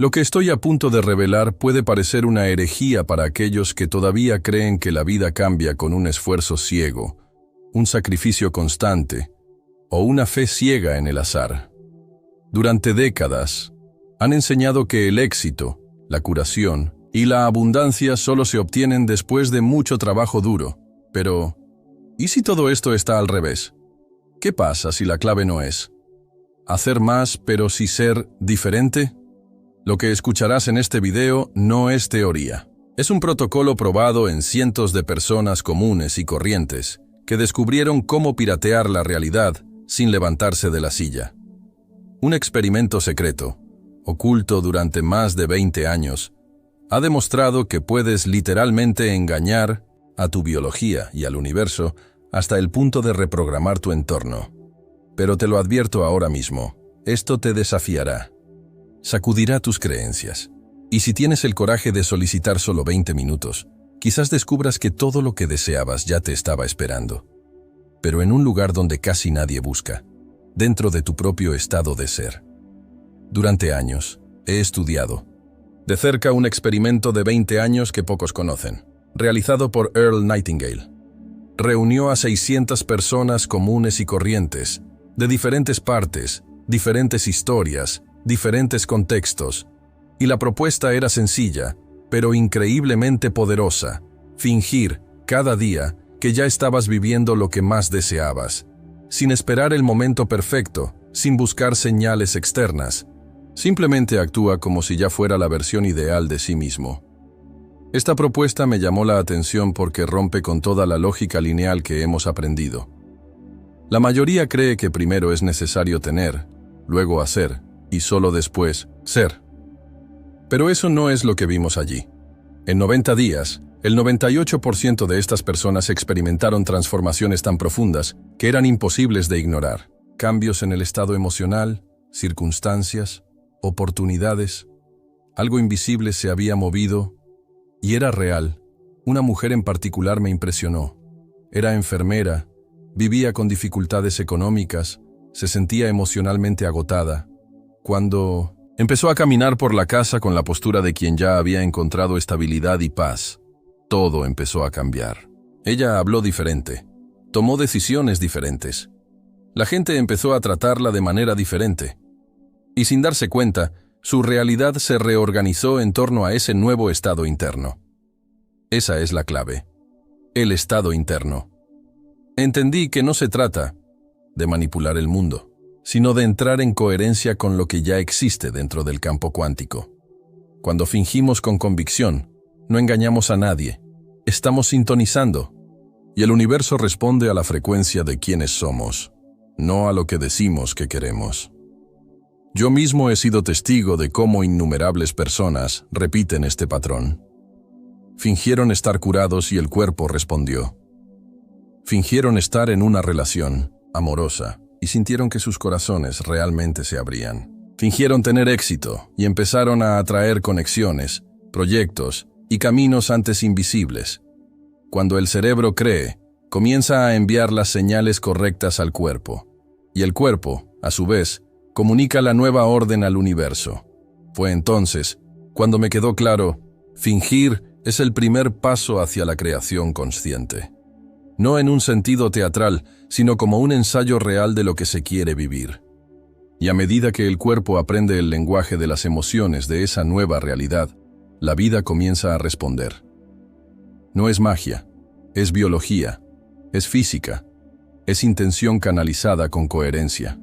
Lo que estoy a punto de revelar puede parecer una herejía para aquellos que todavía creen que la vida cambia con un esfuerzo ciego, un sacrificio constante o una fe ciega en el azar. Durante décadas, han enseñado que el éxito, la curación y la abundancia solo se obtienen después de mucho trabajo duro. Pero, ¿y si todo esto está al revés? ¿Qué pasa si la clave no es hacer más, pero sí ser diferente? Lo que escucharás en este video no es teoría. Es un protocolo probado en cientos de personas comunes y corrientes que descubrieron cómo piratear la realidad sin levantarse de la silla. Un experimento secreto, oculto durante más de 20 años, ha demostrado que puedes literalmente engañar a tu biología y al universo hasta el punto de reprogramar tu entorno. Pero te lo advierto ahora mismo, esto te desafiará. Sacudirá tus creencias. Y si tienes el coraje de solicitar solo 20 minutos, quizás descubras que todo lo que deseabas ya te estaba esperando. Pero en un lugar donde casi nadie busca, dentro de tu propio estado de ser. Durante años, he estudiado de cerca un experimento de 20 años que pocos conocen, realizado por Earl Nightingale. Reunió a 600 personas comunes y corrientes, de diferentes partes, diferentes historias, diferentes contextos, y la propuesta era sencilla, pero increíblemente poderosa: fingir, cada día, que ya estabas viviendo lo que más deseabas, sin esperar el momento perfecto, sin buscar señales externas. Simplemente actúa como si ya fuera la versión ideal de sí mismo. Esta propuesta me llamó la atención porque rompe con toda la lógica lineal que hemos aprendido. La mayoría cree que primero es necesario tener, luego hacer, y solo después, ser. Pero eso no es lo que vimos allí. En 90 días, el 98% de estas personas experimentaron transformaciones tan profundas que eran imposibles de ignorar. Cambios en el estado emocional, circunstancias, oportunidades. Algo invisible se había movido y era real. Una mujer en particular me impresionó. Era enfermera, vivía con dificultades económicas, se sentía emocionalmente agotada. Cuando empezó a caminar por la casa con la postura de quien ya había encontrado estabilidad y paz, todo empezó a cambiar. Ella habló diferente, tomó decisiones diferentes. La gente empezó a tratarla de manera diferente. Y sin darse cuenta, su realidad se reorganizó en torno a ese nuevo estado interno. Esa es la clave. El estado interno. Entendí que no se trata de manipular el mundo, sino de entrar en coherencia con lo que ya existe dentro del campo cuántico. Cuando fingimos con convicción, no engañamos a nadie, estamos sintonizando, y el universo responde a la frecuencia de quienes somos, no a lo que decimos que queremos. Yo mismo he sido testigo de cómo innumerables personas repiten este patrón. Fingieron estar curados y el cuerpo respondió. Fingieron estar en una relación amorosa y sintieron que sus corazones realmente se abrían. Fingieron tener éxito y empezaron a atraer conexiones, proyectos y caminos antes invisibles. Cuando el cerebro cree, comienza a enviar las señales correctas al cuerpo, y el cuerpo, a su vez, comunica la nueva orden al universo. Fue entonces cuando me quedó claro, fingir es el primer paso hacia la creación consciente. No en un sentido teatral, sino como un ensayo real de lo que se quiere vivir. Y a medida que el cuerpo aprende el lenguaje de las emociones de esa nueva realidad, la vida comienza a responder. No es magia, es biología, es física, es intención canalizada con coherencia.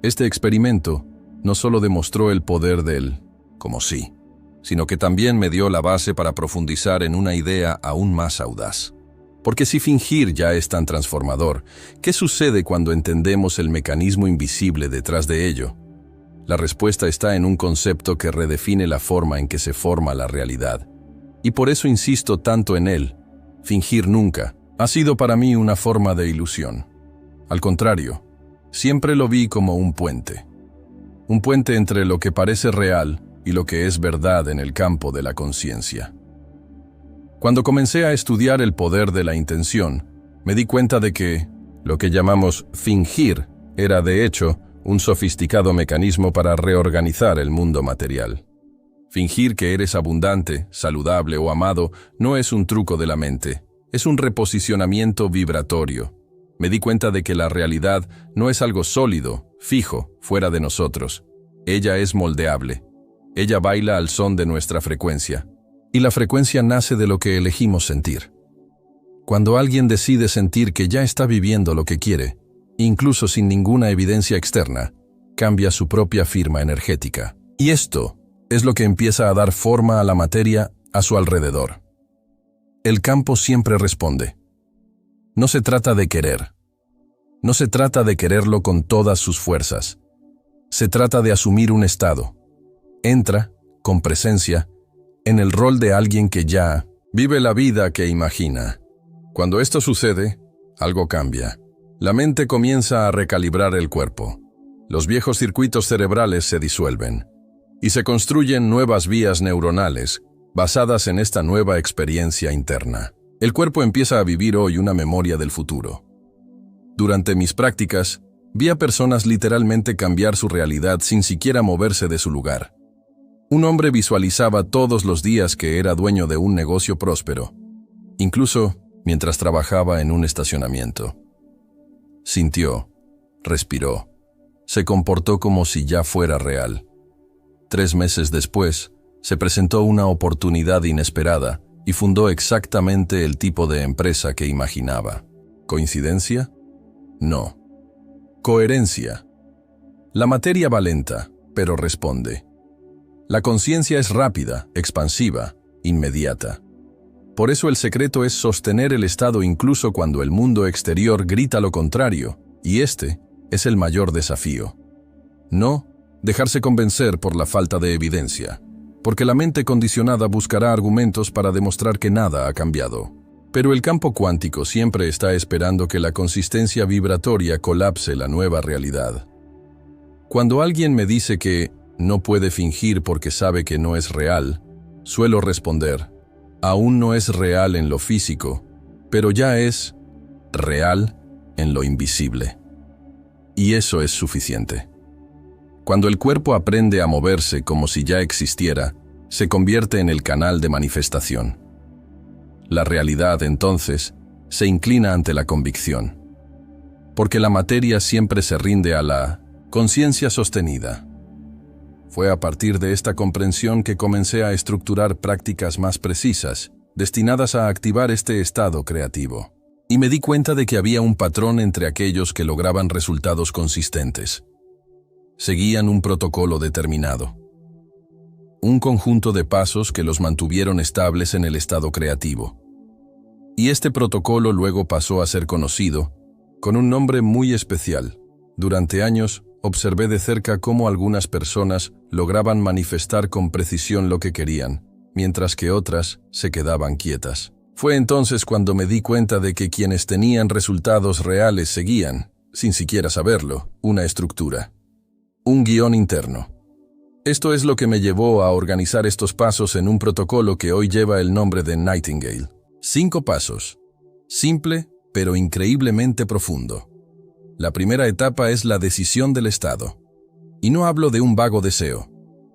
Este experimento no solo demostró el poder del como sí, sino que también me dio la base para profundizar en una idea aún más audaz. Porque si fingir ya es tan transformador, ¿qué sucede cuando entendemos el mecanismo invisible detrás de ello? La respuesta está en un concepto que redefine la forma en que se forma la realidad. Y por eso insisto tanto en él. Fingir nunca ha sido para mí una forma de ilusión. Al contrario, siempre lo vi como un puente. Un puente entre lo que parece real y lo que es verdad en el campo de la conciencia. Cuando comencé a estudiar el poder de la intención, me di cuenta de que lo que llamamos fingir era de hecho un sofisticado mecanismo para reorganizar el mundo material. Fingir que eres abundante, saludable o amado no es un truco de la mente, es un reposicionamiento vibratorio. Me di cuenta de que la realidad no es algo sólido, fijo, fuera de nosotros. Ella es moldeable. Ella baila al son de nuestra frecuencia. Y la frecuencia nace de lo que elegimos sentir. Cuando alguien decide sentir que ya está viviendo lo que quiere, incluso sin ninguna evidencia externa, cambia su propia firma energética. Y esto es lo que empieza a dar forma a la materia a su alrededor. El campo siempre responde. No se trata de querer. No se trata de quererlo con todas sus fuerzas. Se trata de asumir un estado. Entra, con presencia, en el rol de alguien que ya vive la vida que imagina. Cuando esto sucede, algo cambia. La mente comienza a recalibrar el cuerpo. Los viejos circuitos cerebrales se disuelven y se construyen nuevas vías neuronales basadas en esta nueva experiencia interna. El cuerpo empieza a vivir hoy una memoria del futuro. Durante mis prácticas, vi a personas literalmente cambiar su realidad sin siquiera moverse de su lugar. Un hombre visualizaba todos los días que era dueño de un negocio próspero, incluso mientras trabajaba en un estacionamiento. Sintió, respiró, se comportó como si ya fuera real. 3 meses después, se presentó una oportunidad inesperada y fundó exactamente el tipo de empresa que imaginaba. ¿Coincidencia? No. Coherencia. La materia va lenta, pero responde. La conciencia es rápida, expansiva, inmediata. Por eso el secreto es sostener el estado incluso cuando el mundo exterior grita lo contrario, y este es el mayor desafío. No dejarse convencer por la falta de evidencia, porque la mente condicionada buscará argumentos para demostrar que nada ha cambiado. Pero el campo cuántico siempre está esperando que la consistencia vibratoria colapse la nueva realidad. Cuando alguien me dice que no puede fingir porque sabe que no es real, suelo responder, aún no es real en lo físico, pero ya es real en lo invisible. Y eso es suficiente. Cuando el cuerpo aprende a moverse como si ya existiera, se convierte en el canal de manifestación. La realidad, entonces, se inclina ante la convicción, porque la materia siempre se rinde a la conciencia sostenida. Fue a partir de esta comprensión que comencé a estructurar prácticas más precisas, destinadas a activar este estado creativo. Y me di cuenta de que había un patrón entre aquellos que lograban resultados consistentes. Seguían un protocolo determinado. Un conjunto de pasos que los mantuvieron estables en el estado creativo. Y este protocolo luego pasó a ser conocido con un nombre muy especial. Durante años, observé de cerca cómo algunas personas lograban manifestar con precisión lo que querían, mientras que otras se quedaban quietas. Fue entonces cuando me di cuenta de que quienes tenían resultados reales seguían, sin siquiera saberlo, una estructura. Un guión interno. Esto es lo que me llevó a organizar estos pasos en un protocolo que hoy lleva el nombre de Nightingale. 5 pasos. Simple, pero increíblemente profundo. La primera etapa es la decisión del estado. Y no hablo de un vago deseo.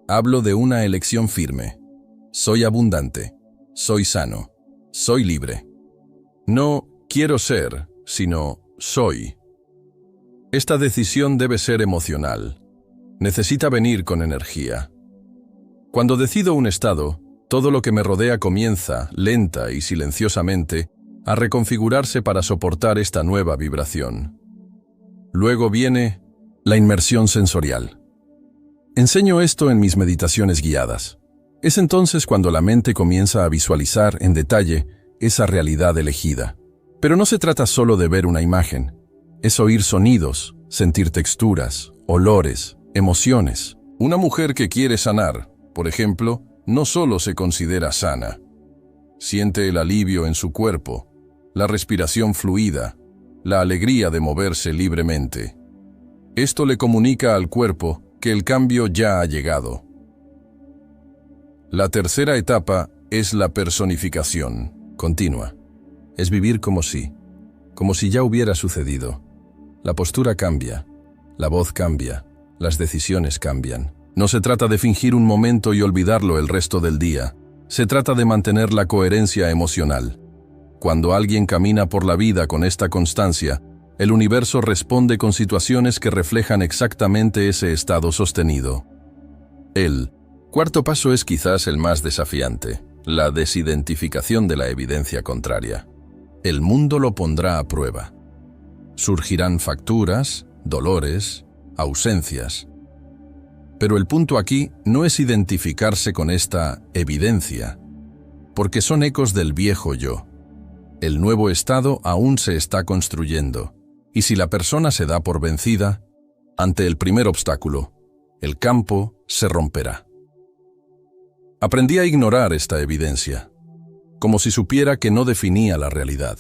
Hablo de una elección firme. Soy abundante. Soy sano. Soy libre. No quiero ser, sino soy. Esta decisión debe ser emocional. Necesita venir con energía. Cuando decido un estado, todo lo que me rodea comienza, lenta y silenciosamente, a reconfigurarse para soportar esta nueva vibración. Luego viene la inmersión sensorial. Enseño esto en mis meditaciones guiadas. Es entonces cuando la mente comienza a visualizar en detalle esa realidad elegida. Pero no se trata solo de ver una imagen. Es oír sonidos, sentir texturas, olores, emociones. Una mujer que quiere sanar, por ejemplo, no solo se considera sana. Siente el alivio en su cuerpo, la respiración fluida, la alegría de moverse libremente. Esto le comunica al cuerpo que el cambio ya ha llegado. La tercera etapa es la personificación continua. Es vivir como si ya hubiera sucedido. La postura cambia. La voz cambia, las decisiones cambian. No se trata de fingir un momento y olvidarlo el resto del día. Se trata de mantener la coherencia emocional. Cuando alguien camina por la vida con esta constancia, el universo responde con situaciones que reflejan exactamente ese estado sostenido. El cuarto paso es quizás el más desafiante, la desidentificación de la evidencia contraria. El mundo lo pondrá a prueba. Surgirán facturas, dolores, ausencias. Pero el punto aquí no es identificarse con esta evidencia, porque son ecos del viejo yo. El nuevo estado aún se está construyendo, y si la persona se da por vencida, ante el primer obstáculo, el campo se romperá. Aprendí a ignorar esta evidencia, como si supiera que no definía la realidad.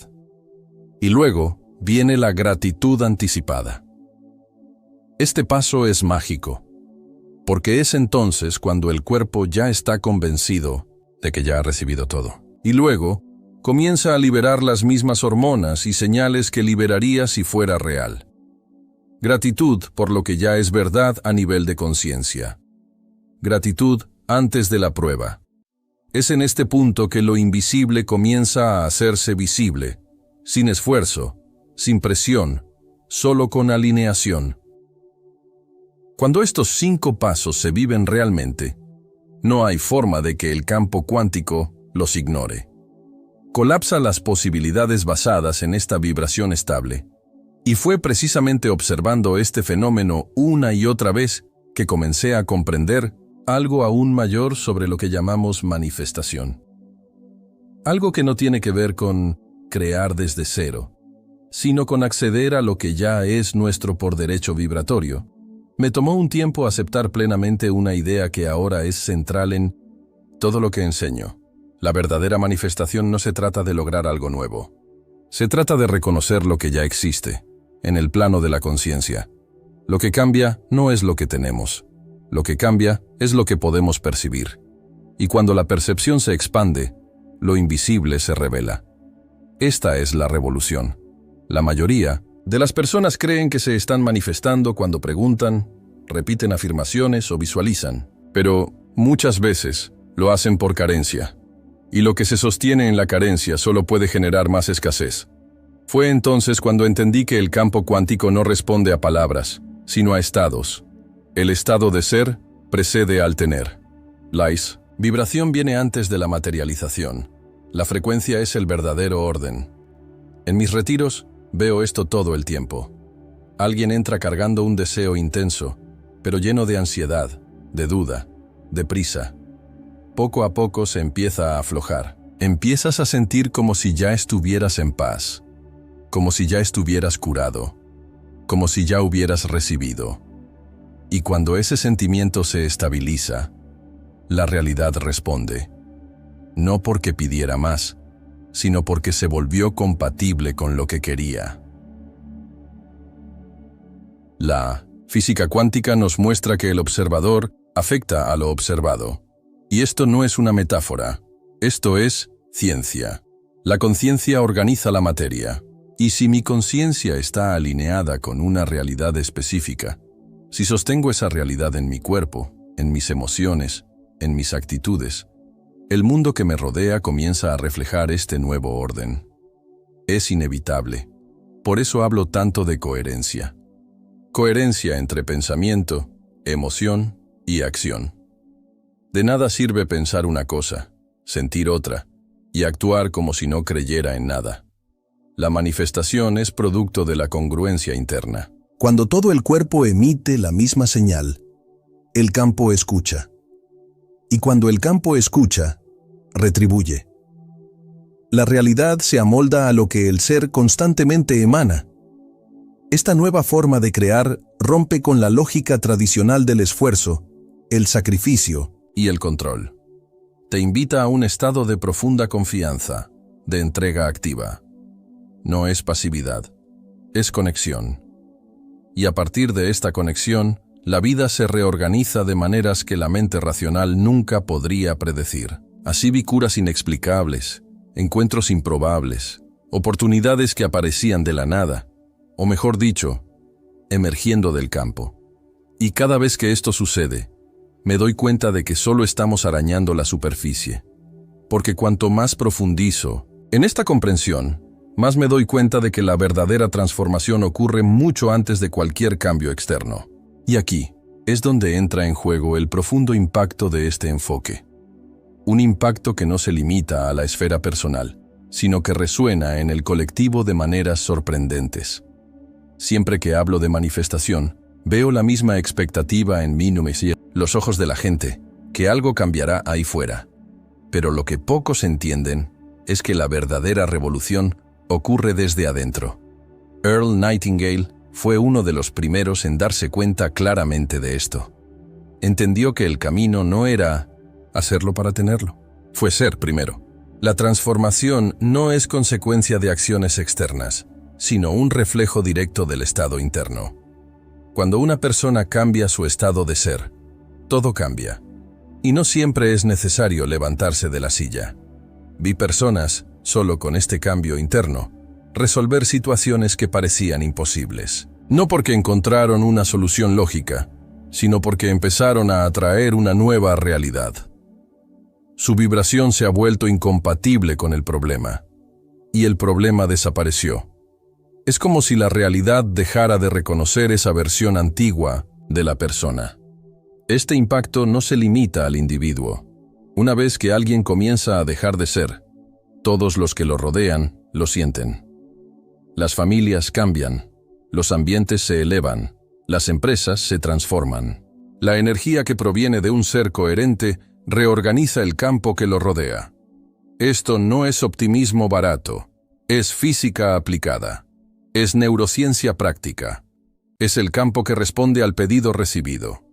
Y luego viene la gratitud anticipada. Este paso es mágico, porque es entonces cuando el cuerpo ya está convencido de que ya ha recibido todo. Y luego comienza a liberar las mismas hormonas y señales que liberaría si fuera real. Gratitud por lo que ya es verdad a nivel de conciencia. Gratitud antes de la prueba. Es en este punto que lo invisible comienza a hacerse visible, sin esfuerzo, sin presión, solo con alineación. Cuando estos 5 pasos se viven realmente, no hay forma de que el campo cuántico los ignore. Colapsa las posibilidades basadas en esta vibración estable. Y fue precisamente observando este fenómeno una y otra vez que comencé a comprender algo aún mayor sobre lo que llamamos manifestación. Algo que no tiene que ver con crear desde cero, sino con acceder a lo que ya es nuestro por derecho vibratorio. Me tomó un tiempo aceptar plenamente una idea que ahora es central en todo lo que enseño. La verdadera manifestación no se trata de lograr algo nuevo. Se trata de reconocer lo que ya existe, en el plano de la conciencia. Lo que cambia no es lo que tenemos. Lo que cambia es lo que podemos percibir. Y cuando la percepción se expande, lo invisible se revela. Esta es la revolución. La mayoría de las personas creen que se están manifestando cuando preguntan, repiten afirmaciones o visualizan, pero muchas veces lo hacen por carencia. Y lo que se sostiene en la carencia solo puede generar más escasez. Fue entonces cuando entendí que el campo cuántico no responde a palabras, sino a estados. El estado de ser precede al tener. La vibración viene antes de la materialización. La frecuencia es el verdadero orden. En mis retiros veo esto todo el tiempo. Alguien entra cargando un deseo intenso, pero lleno de ansiedad, de duda, de prisa. Poco a poco se empieza a aflojar. Empiezas a sentir como si ya estuvieras en paz, como si ya estuvieras curado, como si ya hubieras recibido. Y cuando ese sentimiento se estabiliza, la realidad responde. No porque pidiera más, sino porque se volvió compatible con lo que quería. La física cuántica nos muestra que el observador afecta a lo observado. Y esto no es una metáfora, esto es ciencia. La conciencia organiza la materia. Y si mi conciencia está alineada con una realidad específica, si sostengo esa realidad en mi cuerpo, en mis emociones, en mis actitudes, el mundo que me rodea comienza a reflejar este nuevo orden. Es inevitable. Por eso hablo tanto de coherencia. Coherencia entre pensamiento, emoción y acción. De nada sirve pensar una cosa, sentir otra, y actuar como si no creyera en nada. La manifestación es producto de la congruencia interna. Cuando todo el cuerpo emite la misma señal, el campo escucha. Y cuando el campo escucha, retribuye. La realidad se amolda a lo que el ser constantemente emana. Esta nueva forma de crear rompe con la lógica tradicional del esfuerzo, el sacrificio y el control. Te invita a un estado de profunda confianza, de entrega activa. No es pasividad, es conexión. Y a partir de esta conexión, la vida se reorganiza de maneras que la mente racional nunca podría predecir. Así vi curas inexplicables, encuentros improbables, oportunidades que aparecían de la nada, o mejor dicho, emergiendo del campo. Y cada vez que esto sucede, me doy cuenta de que solo estamos arañando la superficie. Porque cuanto más profundizo en esta comprensión, más me doy cuenta de que la verdadera transformación ocurre mucho antes de cualquier cambio externo. Y aquí es donde entra en juego el profundo impacto de este enfoque. Un impacto que no se limita a la esfera personal, sino que resuena en el colectivo de maneras sorprendentes. Siempre que hablo de manifestación, veo la misma expectativa en mí, los ojos de la gente, que algo cambiará ahí fuera. Pero lo que pocos entienden es que la verdadera revolución ocurre desde adentro. Earl Nightingale fue uno de los primeros en darse cuenta claramente de esto. Entendió que el camino no era hacerlo para tenerlo, fue ser primero. La transformación no es consecuencia de acciones externas, sino un reflejo directo del estado interno. Cuando una persona cambia su estado de ser, todo cambia. Y no siempre es necesario levantarse de la silla. Vi personas, solo con este cambio interno, resolver situaciones que parecían imposibles. No porque encontraron una solución lógica, sino porque empezaron a atraer una nueva realidad. Su vibración se ha vuelto incompatible con el problema, y el problema desapareció. Es como si la realidad dejara de reconocer esa versión antigua de la persona. Este impacto no se limita al individuo. Una vez que alguien comienza a dejar de ser, todos los que lo rodean lo sienten. Las familias cambian, los ambientes se elevan, las empresas se transforman. La energía que proviene de un ser coherente reorganiza el campo que lo rodea. Esto no es optimismo barato, es física aplicada, es neurociencia práctica, es el campo que responde al pedido recibido.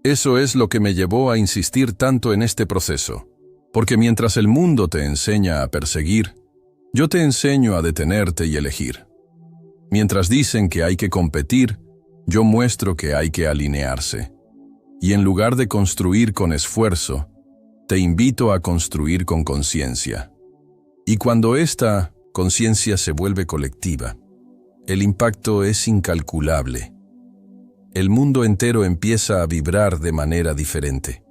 Eso es lo que me llevó a insistir tanto en este proceso, porque mientras el mundo te enseña a perseguir, yo te enseño a detenerte y elegir. Mientras dicen que hay que competir, yo muestro que hay que alinearse. Y en lugar de construir con esfuerzo, te invito a construir con conciencia. Y cuando esta conciencia se vuelve colectiva, el impacto es incalculable. El mundo entero empieza a vibrar de manera diferente.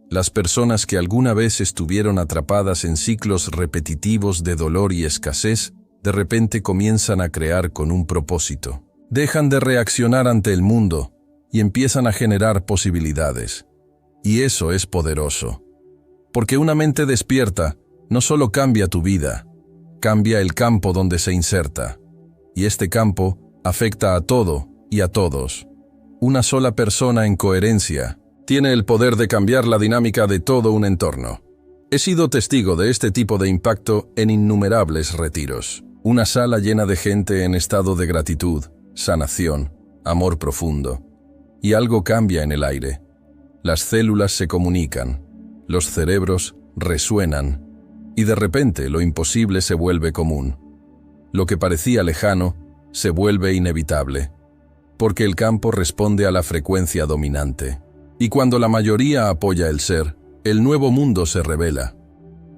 Las personas que alguna vez estuvieron atrapadas en ciclos repetitivos de dolor y escasez, de repente comienzan a crear con un propósito. Dejan de reaccionar ante el mundo y empiezan a generar posibilidades. Y eso es poderoso. Porque una mente despierta no solo cambia tu vida, cambia el campo donde se inserta. Y este campo afecta a todo y a todos. Una sola persona en coherencia tiene el poder de cambiar la dinámica de todo un entorno. He sido testigo de este tipo de impacto en innumerables retiros. Una sala llena de gente en estado de gratitud, sanación, amor profundo. Y algo cambia en el aire. Las células se comunican, los cerebros resuenan, y de repente lo imposible se vuelve común. Lo que parecía lejano se vuelve inevitable, porque el campo responde a la frecuencia dominante. Y cuando la mayoría apoya el ser, el nuevo mundo se revela.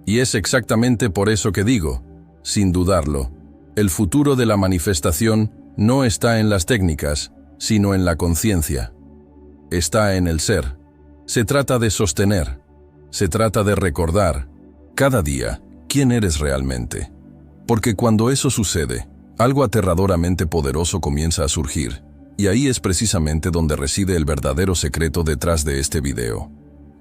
Y es exactamente por eso que digo, sin dudarlo, el futuro de la manifestación no está en las técnicas, sino en la conciencia. Está en el ser. Se trata de sostener. Se trata de recordar, cada día, quién eres realmente. Porque cuando eso sucede, algo aterradoramente poderoso comienza a surgir. Y ahí es precisamente donde reside el verdadero secreto detrás de este video.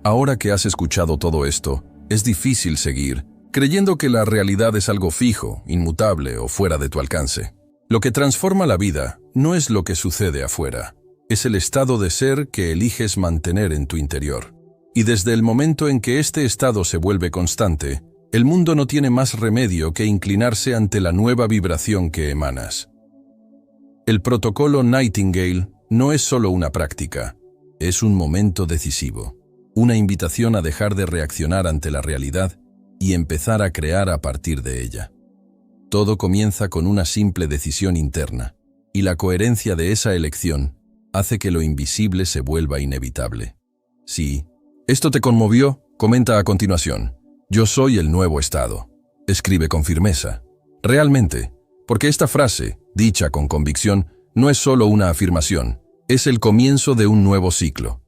Ahora que has escuchado todo esto, es difícil seguir, creyendo que la realidad es algo fijo, inmutable o fuera de tu alcance. Lo que transforma la vida no es lo que sucede afuera, es el estado de ser que eliges mantener en tu interior. Y desde el momento en que este estado se vuelve constante, el mundo no tiene más remedio que inclinarse ante la nueva vibración que emanas. El protocolo Nightingale no es solo una práctica, es un momento decisivo, una invitación a dejar de reaccionar ante la realidad y empezar a crear a partir de ella. Todo comienza con una simple decisión interna, y la coherencia de esa elección hace que lo invisible se vuelva inevitable. Si esto te conmovió, comenta a continuación: yo soy el nuevo estado. Escribe con firmeza. Realmente, porque esta frase, dicha con convicción, no es solo una afirmación, es el comienzo de un nuevo ciclo.